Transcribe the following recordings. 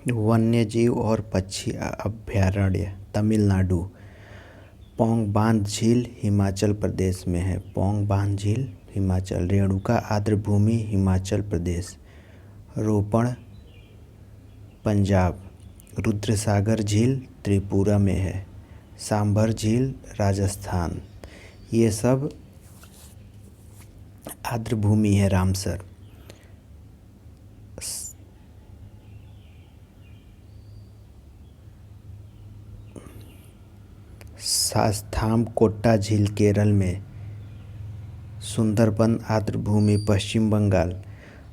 वन्यजीव और पक्षी अभयारण्य तमिलनाडु। पोंग बांध झील हिमाचल प्रदेश में है। पोंग बांध झील हिमाचल। रेणुका आर्द्रभूमि हिमाचल प्रदेश। रोपण पंजाब। रुद्रसागर झील त्रिपुरा में है। सांभर झील राजस्थान। ये सब आर्द्रभूमि है। रामसर। सास्थामकोट्टा झील केरल में। सुंदरबन आर्द्रभूमि पश्चिम बंगाल।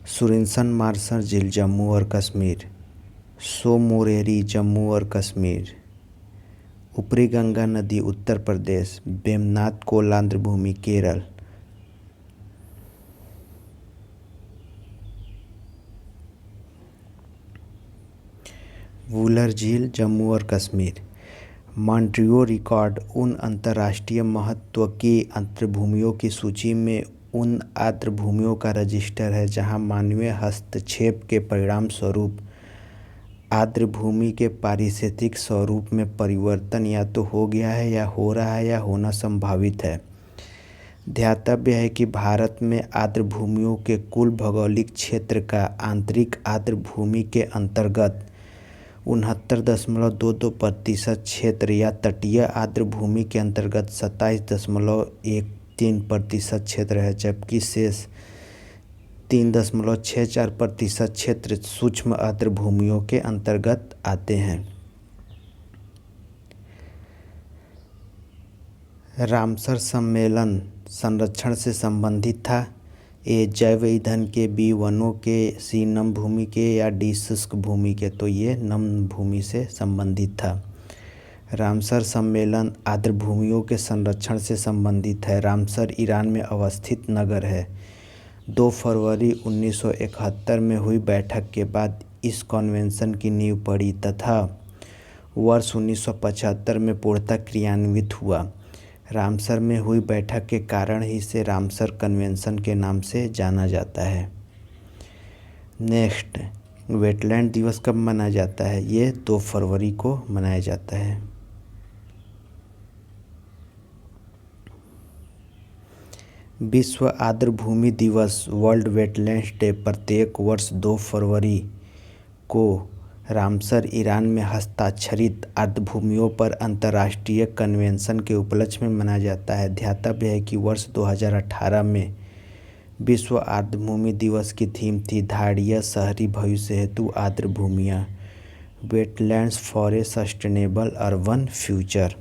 सुरिनसन मार्शल झील जम्मू और कश्मीर। सोमोरेरी जम्मू और कश्मीर। ऊपरी गंगा नदी उत्तर प्रदेश। वेमनाथ कोल आर्द्रभूमि केरल। वुलर झील जम्मू और कश्मीर। मॉन्ट्रियो रिकॉर्ड उन अंतर्राष्ट्रीय महत्व की आर्द्रभूमियों की सूची में उन आर्द्रभूमियों का रजिस्टर है जहां मानवीय हस्तक्षेप के परिणामस्वरूप आर्द्रभूमि के पारिस्थितिक स्वरूप में परिवर्तन या तो हो गया है या हो रहा है या होना संभावित है। ध्यातव्य है कि भारत में आर्द्रभूमियों के कुल भौगोलिक क्षेत्र का आंतरिक आर्द्रभूमि के अंतर्गत 69.22% क्षेत्र या तटीय आर्द्रभूमि के अंतर्गत 27.13% क्षेत्र है, जबकि शेष 3.64% क्षेत्र सूक्ष्म आर्द्रभूमियों के अंतर्गत आते हैं। रामसर सम्मेलन संरक्षण से संबंधित था। ए जैव ईंधन के, बी वनों के, सी नम भूमि के या डी शुष्क भूमि के। तो ये नम भूमि से संबंधित था। रामसर सम्मेलन आर्द्रभूमियों के संरक्षण से संबंधित है। रामसर ईरान में अवस्थित नगर है। 2 फरवरी 1971 में हुई बैठक के बाद इस कन्वेंशन की नींव पड़ी तथा वर्ष 1975 में पूर्णतः क्रियान्वित हुआ। रामसर में हुई बैठक के कारण ही इसे रामसर कन्वेंशन के नाम से जाना जाता है। नेक्स्ट, वेटलैंड दिवस कब मनाया जाता है? ये 2 फरवरी को मनाया जाता है। विश्व आर्द्रभूमि दिवस वर्ल्ड वेटलैंड्स डे प्रत्येक वर्ष 2 फरवरी को रामसर ईरान में हस्ताक्षरित आर्द्रभूमियों पर अंतर्राष्ट्रीय कन्वेंशन के उपलक्ष्य में मनाया जाता है। ध्यातव्य है कि वर्ष 2018 में विश्व आर्द्रभूमि दिवस की थीम थी धारणीय शहरी भविष्य हेतु आर्द्रभूमियाँ, wetlands for a sustainable urban future.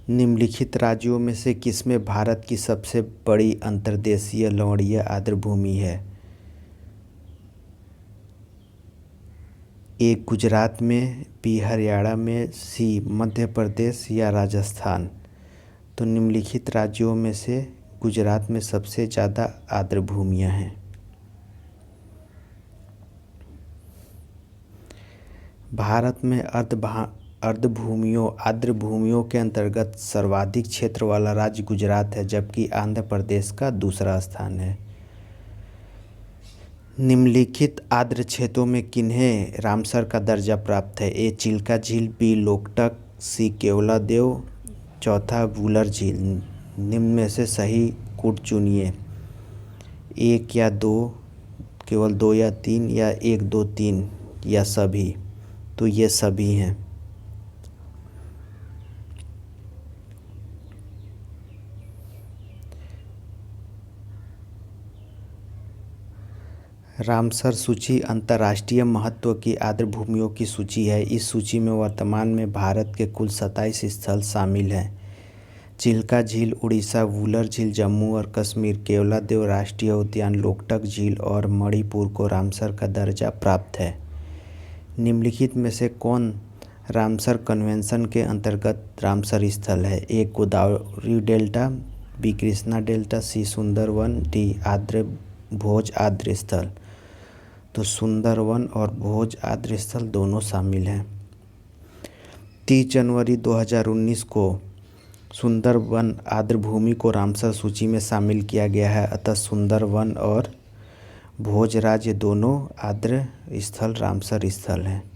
निम्नलिखित राज्यों में से किसमें भारत की सबसे बड़ी अंतर्देशीय लवणीय आर्द्रभूमि है? ए गुजरात में, बी हरियाणा में, सी मध्य प्रदेश या राजस्थान। तो निम्नलिखित राज्यों में से गुजरात में सबसे ज़्यादा आर्द्रभूमियाँ हैं। भारत में आर्द्रभूमियों के अंतर्गत सर्वाधिक क्षेत्र वाला राज्य गुजरात है, जबकि आंध्र प्रदेश का दूसरा स्थान है। निम्नलिखित आर्द्र क्षेत्रों में किन्हें रामसर का दर्जा प्राप्त है? ए चिल्का झील, बी लोकटक, सी केवलादेव, चौथा वुलर झील। निम्न में से सही कूट चुनिए। 1 या 2, केवल 2 या 3 या 1, 2, 3 या सभी। तो ये सभी हैं। रामसर सूची अंतर्राष्ट्रीय महत्व की आर्द्रभूमियों की सूची है। इस सूची में वर्तमान में भारत के कुल 27 स्थल शामिल हैं। चिल्का झील उड़ीसा, वुलर झील जम्मू और कश्मीर, केवलादेव राष्ट्रीय उद्यान, लोकटक झील और मणिपुर को रामसर का दर्जा प्राप्त है। निम्नलिखित में से कौन रामसर कन्वेंशन के अंतर्गत रामसर स्थल है? A Godavari delta, B Krishna delta, C Sundarban, D Bhoj आर्द्र स्थल। तो सुंदरवन और भोज आर्द्र स्थल दोनों शामिल हैं। 30 जनवरी 2019 को सुंदरवन आर्द्रभूमि को रामसर सूची में शामिल किया गया है। अतः सुंदरवन और भोजराज ये दोनों आर्द्र स्थल रामसर स्थल हैं।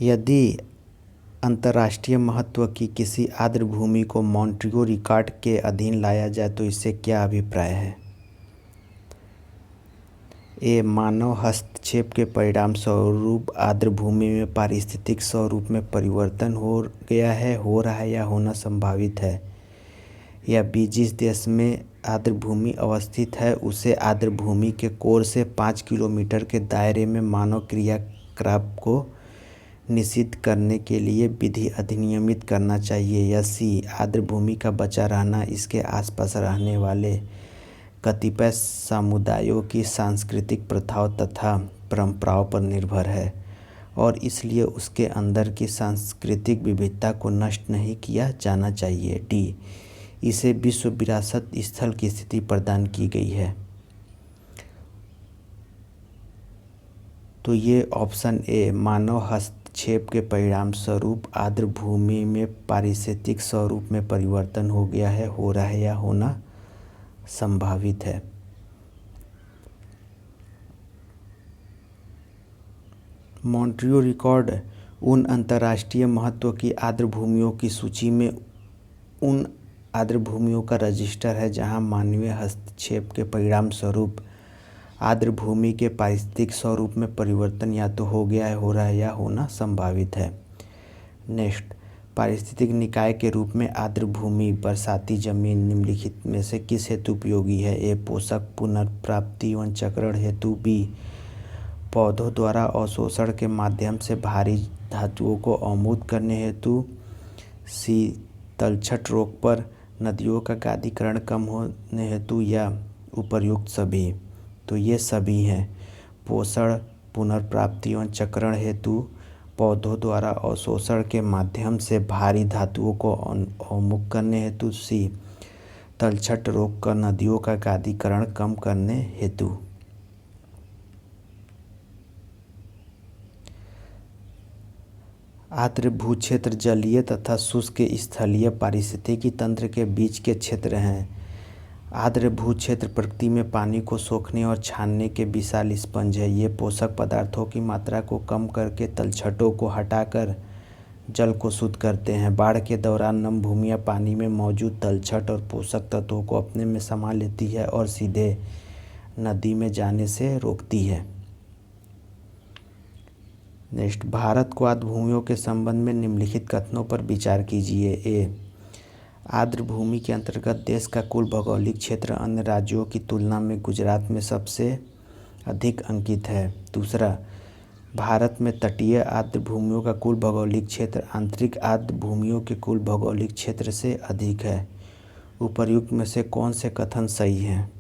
यदि अंतर्राष्ट्रीय महत्व की किसी आर्द्र भूमि को मॉन्ट्रियो रिकॉर्ड के अधीन लाया जाए तो इससे क्या अभिप्राय है? ए मानव हस्तक्षेप के परिणाम स्वरूप आर्द्र भूमि में पारिस्थितिक स्वरूप में परिवर्तन हो गया है, हो रहा है या होना संभावित है। या बी जिस देश में आर्द्र भूमि अवस्थित है उसे आर्द्र भूमि के कोर से 5 किलोमीटर के दायरे में मानव क्रियाकलाप को निषिद्ध करने के लिए विधि अधिनियमित करना चाहिए। या सी आर्द्र भूमि का बचा रहना इसके आसपास रहने वाले कतिपय समुदायों की सांस्कृतिक प्रथाओं तथा परंपराओं पर निर्भर है और इसलिए उसके अंदर की सांस्कृतिक विविधता को नष्ट नहीं किया जाना चाहिए। डी इसे विश्व विरासत स्थल की स्थिति प्रदान की गई है। तो ये ऑप्शन ए मानव हस्तक्षेप के परिणाम स्वरूप आर्द्र भूमि में पारिस्थितिक स्वरूप में परिवर्तन हो गया है, हो रहा है या होना संभावित है। मॉन्ट्रियो रिकॉर्ड उन अंतर्राष्ट्रीय महत्व की आर्द्र भूमियों की सूची में उन आर्द्र भूमियों का रजिस्टर है जहां मानवीय हस्तक्षेप के परिणाम स्वरूप आर्द्र भूमि के पारिस्थितिक स्वरूप में परिवर्तन या तो हो गया है, हो रहा है या होना संभावित है। नेक्स्ट, पारिस्थितिक निकाय के रूप में आर्द्र भूमि बरसाती जमीन निम्नलिखित में से किस हेतु उपयोगी है? ए पोषक पुनर्प्राप्ति एवं चक्रण हेतु, बी पौधों द्वारा अवशोषण के माध्यम से भारी धातुओं को अवमुक्त करने हेतु, सी तलछट रोग पर नदियों का गादीकरण कम होने हेतु, या उपर्युक्त सभी। तो ये सभी हैं। पोषण पुनर्प्राप्ति एवं चक्रण हेतु, पौधों द्वारा अवशोषण के माध्यम से भारी धातुओं को अवमुक्त करने हेतु, सी तलछट रोग का नदियों का गादीकरण कम करने हेतु। आर्द्र भूक्षेत्र जलीय तथा शुष्क स्थलीय पारिस्थितिकी तंत्र के बीच के क्षेत्र हैं। आर्द्र भूक्षेत्र प्रकृति में पानी को सोखने और छानने के विशाल स्पंज है। ये पोषक पदार्थों की मात्रा को कम करके तलछटों को हटाकर जल को शुद्ध करते हैं। बाढ़ के दौरान नम भूमियाँ पानी में मौजूद तलछट और पोषक तत्वों को अपने में समा लेती है और सीधे नदी में जाने से रोकती है। नेक्स्ट, भारत को आर्द्र भूमियों के संबंध में निम्नलिखित कथनों पर विचार कीजिए। ए आर्द्र भूमि के अंतर्गत देश का कुल भौगोलिक क्षेत्र अन्य राज्यों की तुलना में गुजरात में सबसे अधिक अंकित है। दूसरा, भारत में तटीय आर्द्र भूमियों का कुल भौगोलिक क्षेत्र आंतरिक आर्द्र भूमियों के कुल भौगोलिक क्षेत्र से अधिक है। उपर्युक्त में से कौन से कथन सही हैं?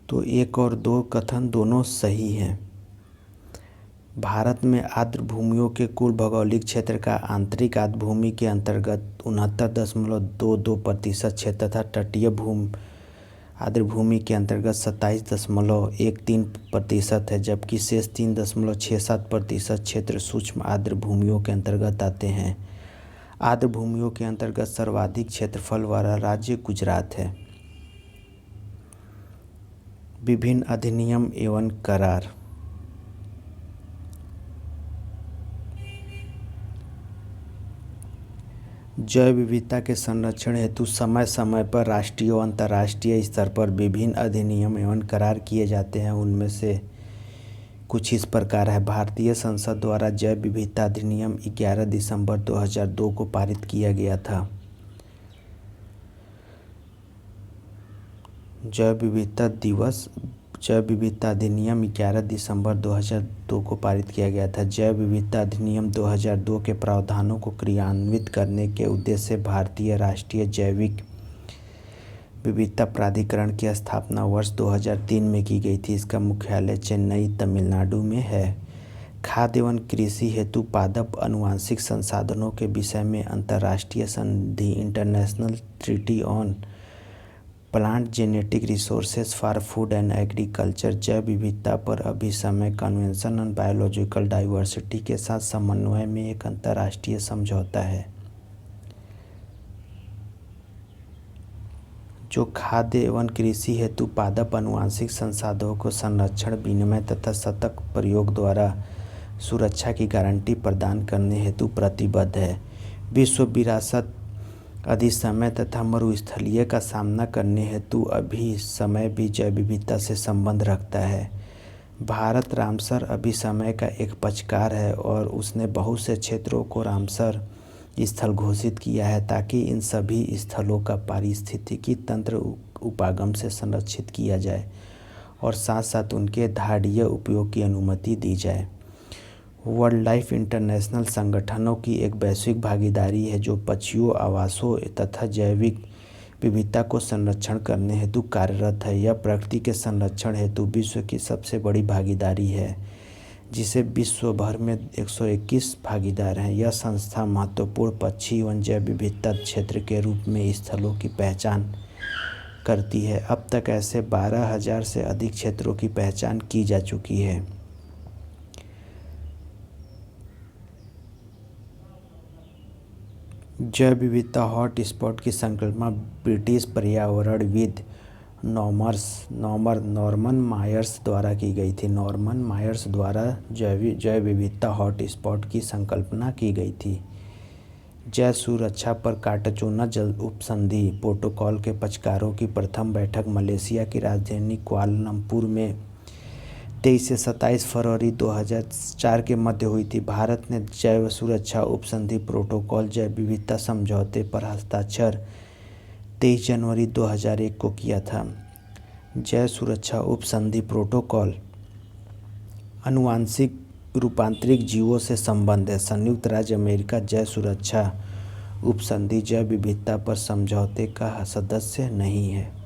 तो एक और दो कथन दोनों सही हैं। भारत में आर्द्र भूमियों के कुल भौगोलिक क्षेत्र का आंतरिक आर्द्र भूमि के अंतर्गत 69.22% क्षेत्र तथा तटीय आर्द्र भूमि के अंतर्गत 27.13% है, जबकि शेष 3.67% क्षेत्र सूक्ष्म आर्द्र भूमियों के अंतर्गत आते हैं। आर्द्र भूमियों के अंतर्गत सर्वाधिक क्षेत्रफल वाला राज्य गुजरात है। विभिन्न अधिनियम एवं करार। जैव विविधता के संरक्षण हेतु समय समय पर राष्ट्रीय और अंतर्राष्ट्रीय स्तर पर विभिन्न अधिनियम एवं करार किए जाते हैं। उनमें से कुछ इस प्रकार है। भारतीय संसद द्वारा जैव विविधता अधिनियम 11 दिसंबर 2002 को पारित किया गया था। जैव विविधता अधिनियम 11 दिसंबर 2002 को पारित किया गया था। जैव विविधता अधिनियम 2002 के प्रावधानों को क्रियान्वित करने के उद्देश्य से भारतीय राष्ट्रीय जैविक विविधता प्राधिकरण की स्थापना वर्ष 2003 में की गई थी। इसका मुख्यालय चेन्नई, तमिलनाडु में है। खाद्य एवं कृषि हेतु पादप आनुवंशिक संसाधनों के विषय में अंतर्राष्ट्रीय संधि international treaty on plant genetic resources for food and agriculture जैव विविधता पर अभी समय कन्वेंशन ऑन बायोलॉजिकल डाइवर्सिटी के साथ समन्वय में एक अंतर्राष्ट्रीय समझौता है जो खाद्य एवं कृषि हेतु पादप आनुवंशिक संसाधनों को संरक्षण, विनिमय तथा सतत प्रयोग द्वारा सुरक्षा की गारंटी प्रदान करने हेतु प्रतिबद्ध है। विश्व विरासत अधिसमय तथा मरुस्थलीय का सामना करने हेतु अभी समय भी जैव विविधता से संबंध रखता है। भारत रामसर अभिसमय का एक पक्षकार है और उसने बहुत से क्षेत्रों को रामसर स्थल घोषित किया है ताकि इन सभी स्थलों का पारिस्थितिकी तंत्र उपागम से संरक्षित किया जाए और साथ साथ उनके धारणीय उपयोग की अनुमति दी जाए। वर्ल्ड लाइफ इंटरनेशनल संगठनों की एक वैश्विक भागीदारी है जो पक्षियों, आवासों तथा जैविक विविधता को संरक्षण करने हेतु कार्यरत है। यह प्रकृति के संरक्षण हेतु विश्व की सबसे बड़ी भागीदारी है जिसे विश्व भर में 121 भागीदार हैं। यह संस्था महत्वपूर्ण पक्षी एवं जैव विविधता क्षेत्र के रूप में स्थलों की पहचान करती है। अब तक ऐसे 12,000 से अधिक क्षेत्रों की पहचान की जा चुकी है। जैव विविधता हॉटस्पॉट की संकल्पना ब्रिटिश पर्यावरणविद नॉर्मन मायर्स द्वारा की गई थी। नॉर्मन मायर्स द्वारा जैव विविधता हॉटस्पॉट की संकल्पना की गई थी। जैव सुरक्षा पर काटचोना जल उपसंधि प्रोटोकॉल के पक्षकारों की प्रथम बैठक मलेशिया की राजधानी कुआलालंपुर में 23 से 27 फरवरी 2004 के मध्य हुई थी। भारत ने जैव सुरक्षा उपसंधि प्रोटोकॉल जैव विविधता समझौते पर हस्ताक्षर 23 जनवरी 2001 को किया था। जैव सुरक्षा उपसंधि प्रोटोकॉल आनुवांशिक रूपांतरित जीवों से संबंध है। संयुक्त राज्य अमेरिका जैव सुरक्षा उपसंधि जैव विविधता पर समझौते का सदस्य नहीं है।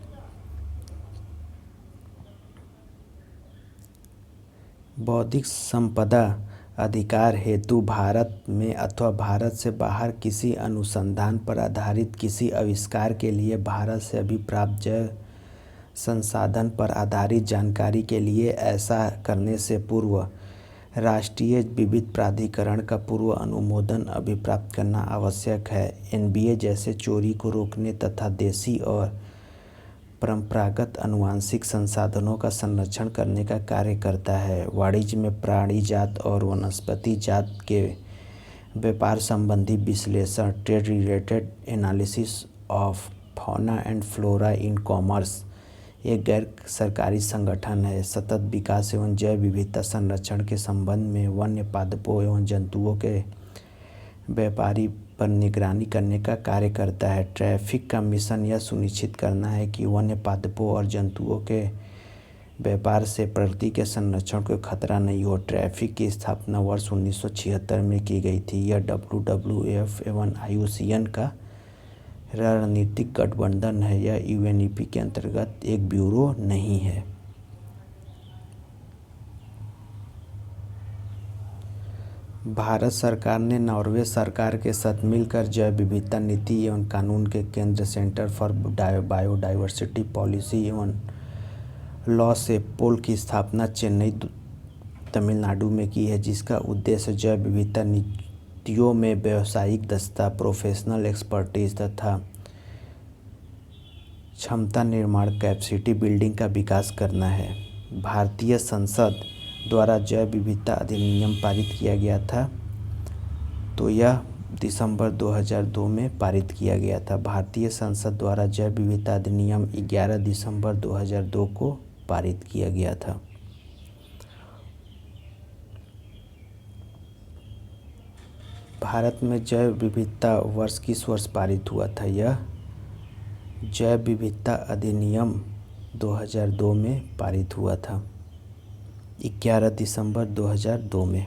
बौद्धिक संपदा अधिकार हेतु भारत में अथवा भारत से बाहर किसी अनुसंधान पर आधारित किसी आविष्कार के लिए भारत से अभी प्राप्त जैव संसाधन पर आधारित जानकारी के लिए ऐसा करने से पूर्व राष्ट्रीय विविध प्राधिकरण का पूर्व अनुमोदन अभी प्राप्त करना आवश्यक है। एनबीए जैसे चोरी को रोकने तथा देसी और परंपरागत आनुवंशिक संसाधनों का संरक्षण करने का कार्य करता है। वाणिज्य में प्राणी जात और वनस्पति जात के व्यापार संबंधी विश्लेषण trade related analysis of fauna and flora in commerce एक गैर सरकारी संगठन है। सतत विकास एवं जैव विविधता संरक्षण के संबंध में वन्य पादपों एवं जंतुओं के व्यापारी पर निगरानी करने का कार्य करता है। ट्रैफिक का मिशन यह सुनिश्चित करना है कि वन्य पादपों और जंतुओं के व्यापार से प्रकृति के संरक्षण को खतरा नहीं हो। ट्रैफिक की स्थापना वर्ष 1976 में की गई थी। यह WWF एवं IUCN का रणनीतिक गठबंधन है। यह UNEP के अंतर्गत एक ब्यूरो नहीं है। भारत सरकार ने नॉर्वे सरकार के साथ मिलकर जैव विविधता नीति एवं कानून के केंद्र सेंटर फॉर बायोडाइवर्सिटी पॉलिसी एवं लॉ से पोल की स्थापना चेन्नई तमिलनाडु में की है, जिसका उद्देश्य जैव विविधता नीतियों में व्यावसायिक दक्षता, प्रोफेशनल एक्सपर्टीज तथा क्षमता निर्माण कैपेसिटी बिल्डिंग का विकास करना है। भारतीय संसद द्वारा जैव विविधता अधिनियम पारित किया गया था, तो यह दिसंबर 2002 में पारित किया गया था। भारतीय संसद द्वारा जैव विविधता अधिनियम 11 दिसंबर 2002 को पारित किया गया था। भारत में जैव विविधता वर्ष किस वर्ष पारित हुआ था? यह जैव विविधता अधिनियम 2002 में पारित हुआ था, 11 दिसंबर 2002 में।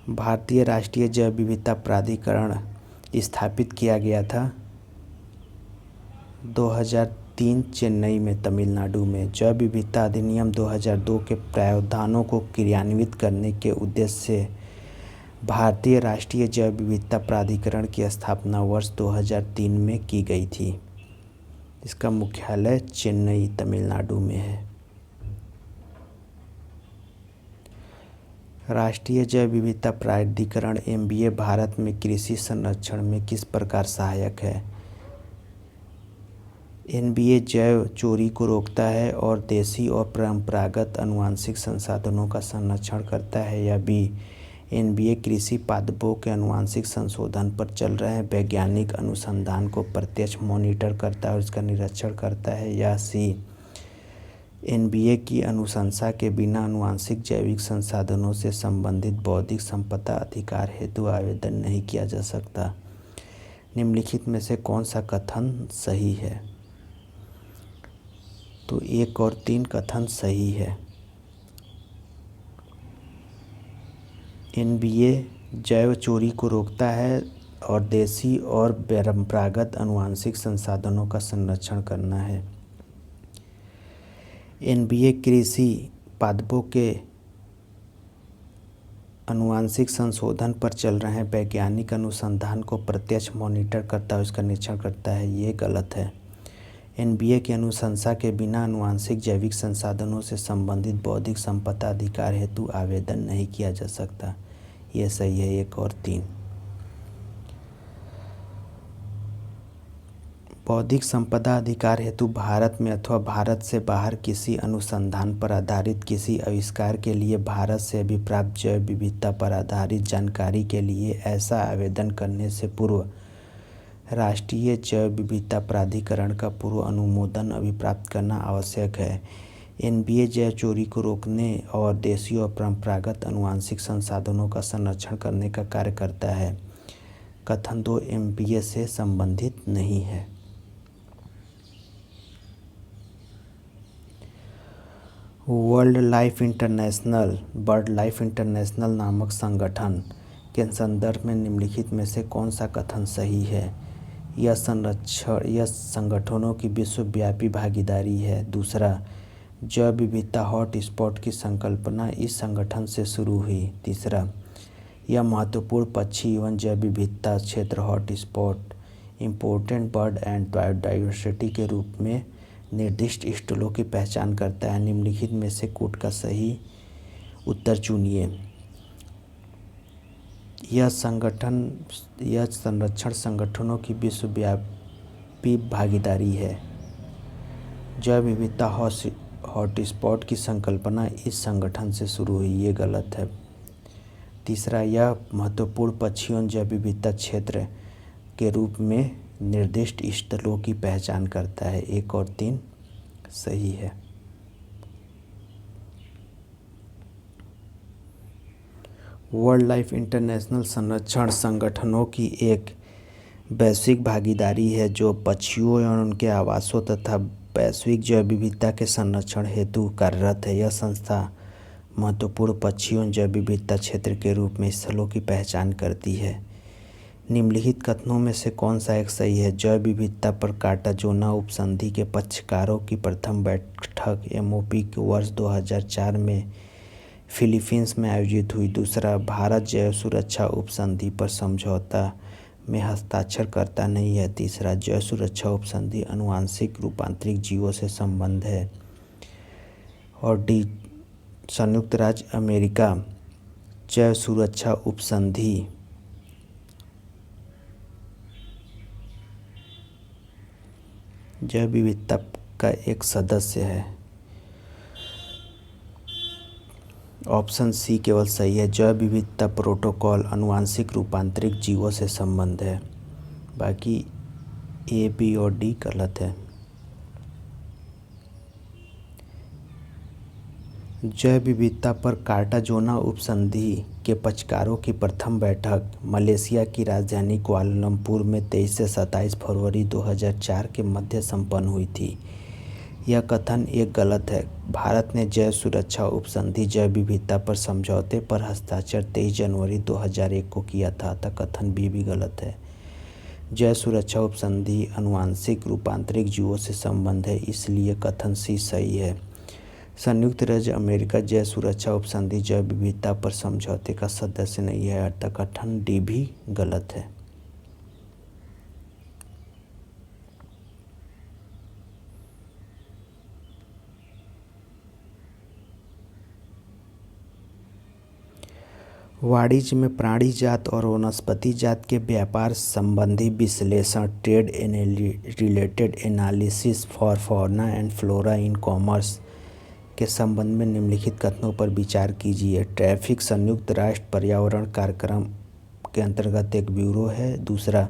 भारतीय राष्ट्रीय जैव विविधता प्राधिकरण स्थापित किया गया था 2003 चेन्नई में तमिलनाडु में। जैव विविधता अधिनियम 2002 के प्रावधानों को क्रियान्वित करने के उद्देश्य से भारतीय राष्ट्रीय जैव विविधता प्राधिकरण की स्थापना वर्ष 2003 में की गई थी। इसका मुख्यालय चेन्नई, तमिलनाडु में है। राष्ट्रीय जैव विविधता प्राधिकरण एनबीए भारत में कृषि संरक्षण में किस प्रकार सहायक है? एनबीए जैव चोरी को रोकता है और देशी और परंपरागत आनुवंशिक संसाधनों का संरक्षण करता है। या बी, एनबीए कृषि पादपों के आनुवंशिक संशोधन पर चल रहे वैज्ञानिक अनुसंधान को प्रत्यक्ष मॉनिटर करता है और इसका निरीक्षण करता है। या सी, एनबीए की अनुशंसा के बिना आनुवंशिक जैविक संसाधनों से संबंधित बौद्धिक संपदा अधिकार हेतु आवेदन नहीं किया जा सकता। निम्नलिखित में से कौन सा कथन सही है? तो 1 और 3 कथन सही है। एनबीए जैव चोरी को रोकता है और देशी और परंपरागत आनुवंशिक संसाधनों का संरक्षण करना है। एनबीए कृषि पादपों के आनुवंशिक संशोधन पर चल रहे वैज्ञानिक अनुसंधान को प्रत्यक्ष मॉनिटर करता है, उसका निरीक्षण करता है। ये गलत है। एनबीए की अनुशंसा के बिना आनुवंशिक जैविक संसाधनों से संबंधित बौद्धिक संपदा अधिकार हेतु आवेदन नहीं किया जा सकता। ये सही है। 1 और 3। बौद्धिक संपदा अधिकार हेतु भारत में अथवा भारत से बाहर किसी अनुसंधान पर आधारित किसी आविष्कार के लिए भारत से अभिप्राप्त जैव विविधता पर आधारित जानकारी के लिए ऐसा आवेदन करने से पूर्व राष्ट्रीय जैव विविधता प्राधिकरण का पूर्व अनुमोदन अभिप्राप्त करना आवश्यक है। एनबीए जैव चोरी को रोकने और देशी और परंपरागत आनुवंशिक संसाधनों का संरक्षण करने का कार्य करता है। कथन 2 एनबीए से संबंधित नहीं है। World life international, bird life international नामक संगठन के संदर्भ में निम्नलिखित में से कौन सा कथन सही है? यह संगठनों की विश्वव्यापी भागीदारी है। दूसरा, जैव विविधता हॉट स्पॉट की संकल्पना इस संगठन से शुरू हुई। तीसरा, यह महत्वपूर्ण पक्षी एवं जैव विविधता क्षेत्र hot spot important bird and biodiversity के रूप में निर्दिष्ट स्थलों की पहचान करता है। निम्नलिखित में से कोट का सही उत्तर चुनिए। यह संरक्षण संगठनों की विश्वव्यापी भागीदारी है। जैव विविधता हॉटस्पॉट की संकल्पना इस संगठन से शुरू हुई। ये गलत है। तीसरा, यह महत्वपूर्ण पक्षियों जैव विविधता क्षेत्र के रूप में निर्दिष्ट स्थलों की पहचान करता है। 1 और 3 सही है। वर्ल्ड लाइफ इंटरनेशनल संरक्षण संगठनों की एक वैश्विक भागीदारी है जो पक्षियों और उनके आवासों तथा वैश्विक जैव विविधता के संरक्षण हेतु कार्यरत है। यह संस्था महत्वपूर्ण पक्षियों जैव विविधता क्षेत्र के रूप में स्थलों की पहचान करती है। निम्नलिखित कथनों में से कौन सा एक सही है? जैव विविधता पर कार्टाजोना उपसंधि के पक्षकारों की प्रथम बैठक एमओपी के वर्ष 2004 में फिलीपींस में आयोजित हुई। दूसरा, भारत जैव सुरक्षा उपसंधि पर समझौता में हस्ताक्षर करता नहीं है। तीसरा, जैव सुरक्षा उपसंधि आनुवंशिक रूपांतरित जीवों से संबंध है। और डी, संयुक्त राज्य अमेरिका जैव सुरक्षा उपसंधि जैव विविधता का एक सदस्य है। ऑप्शन सी केवल सही है। जैव विविधता प्रोटोकॉल आनुवंशिक रूपांतरित जीवों से संबंध है। बाकी ए, बी और डी गलत है। जैव विविधता पर कार्टाजोना उपसंधि के पक्षकारों की प्रथम बैठक मलेशिया की राजधानी कुआलालंपुर में 23 से 27 फरवरी 2004 के मध्य संपन्न हुई थी। यह कथन एक गलत है। भारत ने जैव सुरक्षा उपसंधि जैव विविधता पर समझौते पर हस्ताक्षर 23 जनवरी 2001 को किया था, अतः कथन बी भी गलत है। जैव सुरक्षा उपसंधि आनुवंशिक रूपांतरित जीवों से संबंध है, इसलिए कथन सी सही है। संयुक्त राज्य अमेरिका जैव सुरक्षा उपसंधि जैव विविधता पर समझौते का सदस्य नहीं है, अतः कथन डी भी गलत है। वाणिज्य में प्राणी जात और वनस्पति जात के व्यापार संबंधी विश्लेषण trade related analysis for fauna and flora in commerce के संबंध में निम्नलिखित कथनों पर विचार कीजिए। ट्रैफिक संयुक्त राष्ट्र पर्यावरण कार्यक्रम के अंतर्गत एक ब्यूरो है। दूसरा,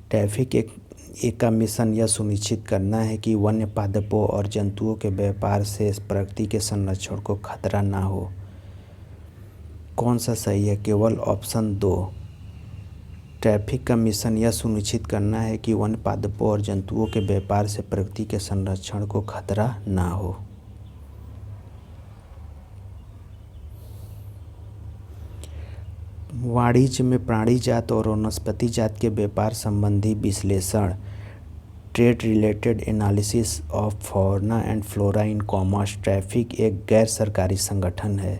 ट्रैफिक एक का मिशन यह सुनिश्चित करना है कि वन्य पादपों और जंतुओं के व्यापार से प्रकृति के संरक्षण को खतरा ना हो। कौन सा सही है? केवल ऑप्शन 2। ट्रैफिक का मिशन यह सुनिश्चित करना है कि वन्य पादपों और जंतुओं के व्यापार से प्रकृति के संरक्षण को खतरा ना हो। वाणिज्य में प्राणी जात और वनस्पति जात के व्यापार संबंधी विश्लेषण trade related analysis of fauna and flora in commerce traffic एक गैर सरकारी संगठन है।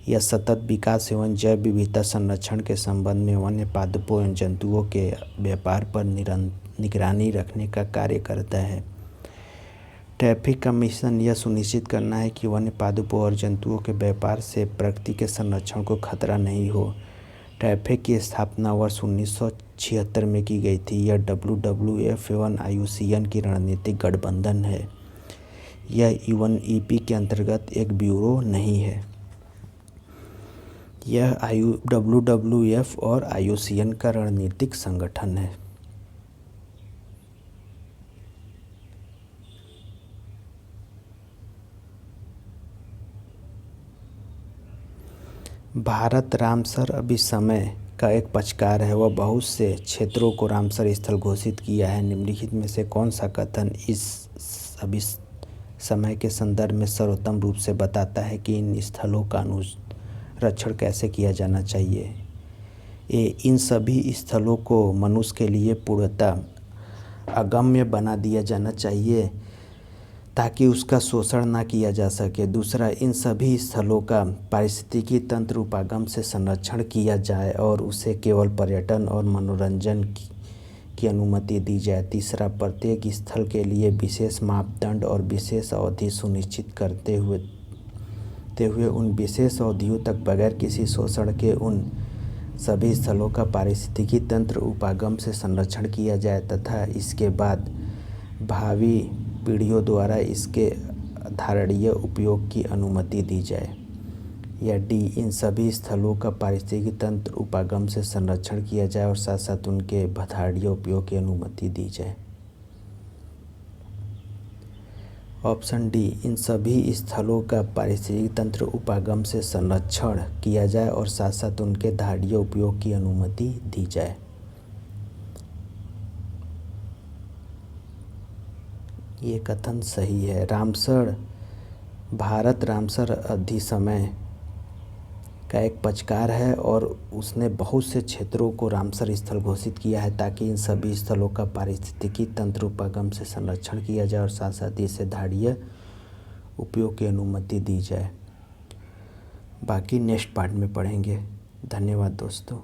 यह सतत विकास एवं जैव विविधता संरक्षण के संबंध में वन्य पादपों एवं जंतुओं के व्यापार पर निगरानी रखने का कार्य करता है। ट्रैफिक का मिशन यह सुनिश्चित करना है कि वन्य पादपों और जंतुओं के व्यापार से प्रकृति के संरक्षण को खतरा नहीं हो। ट्रैफिक की स्थापना वर्ष 1976 में की गई थी। यह WWF एवं IUCN की रणनीतिक गठबंधन है। यह UNEP के अंतर्गत एक ब्यूरो नहीं है। यह WWF और IUCN का रणनीतिक संगठन है। भारत रामसर अभिसमय का एक पक्षकार है। वह बहुत से क्षेत्रों को रामसर स्थल घोषित किया है। निम्नलिखित में से कौन सा कथन इस अभिसमय के संदर्भ में सर्वोत्तम रूप से बताता है कि इन स्थलों का अनुरक्षण कैसे किया जाना चाहिए? इन सभी स्थलों को मनुष्य के लिए पूर्णतः अगम्य बना दिया जाना चाहिए ताकि उसका शोषण ना किया जा सके। दूसरा, इन सभी स्थलों का पारिस्थितिकी तंत्र उपागम से संरक्षण किया जाए और उसे केवल पर्यटन और मनोरंजन की अनुमति दी जाए। तीसरा, प्रत्येक स्थल के लिए विशेष मापदंड और विशेष अवधि सुनिश्चित करते हुए उन विशेष अवधियों तक बगैर किसी शोषण के उन सभी स्थलों का पारिस्थितिकी तंत्र उपागम से संरक्षण किया जाए तथा इसके बाद भावी पीढ़ियों द्वारा इसके धारणीय उपयोग की अनुमति दी जाए। या डी, इन सभी स्थलों का पारिस्थितिकी तंत्र उपागम से संरक्षण किया जाए और साथ साथ उनके धारणीय उपयोग की अनुमति दी जाए। ऑप्शन डी, इन सभी स्थलों का पारिस्थितिकी तंत्र उपागम से संरक्षण किया जाए और साथ साथ उनके धारणीय उपयोग की अनुमति दी जाए। ये कथन सही है। भारत रामसर अधिसमय का एक पक्षकार है और उसने बहुत से क्षेत्रों को रामसर स्थल घोषित किया है ताकि इन सभी स्थलों का पारिस्थितिकी तंत्र उपागम से संरक्षण किया जाए और साथ साथ इसे धारणीय उपयोग की अनुमति दी जाए। बाकी नेक्स्ट पार्ट में पढ़ेंगे। धन्यवाद दोस्तों।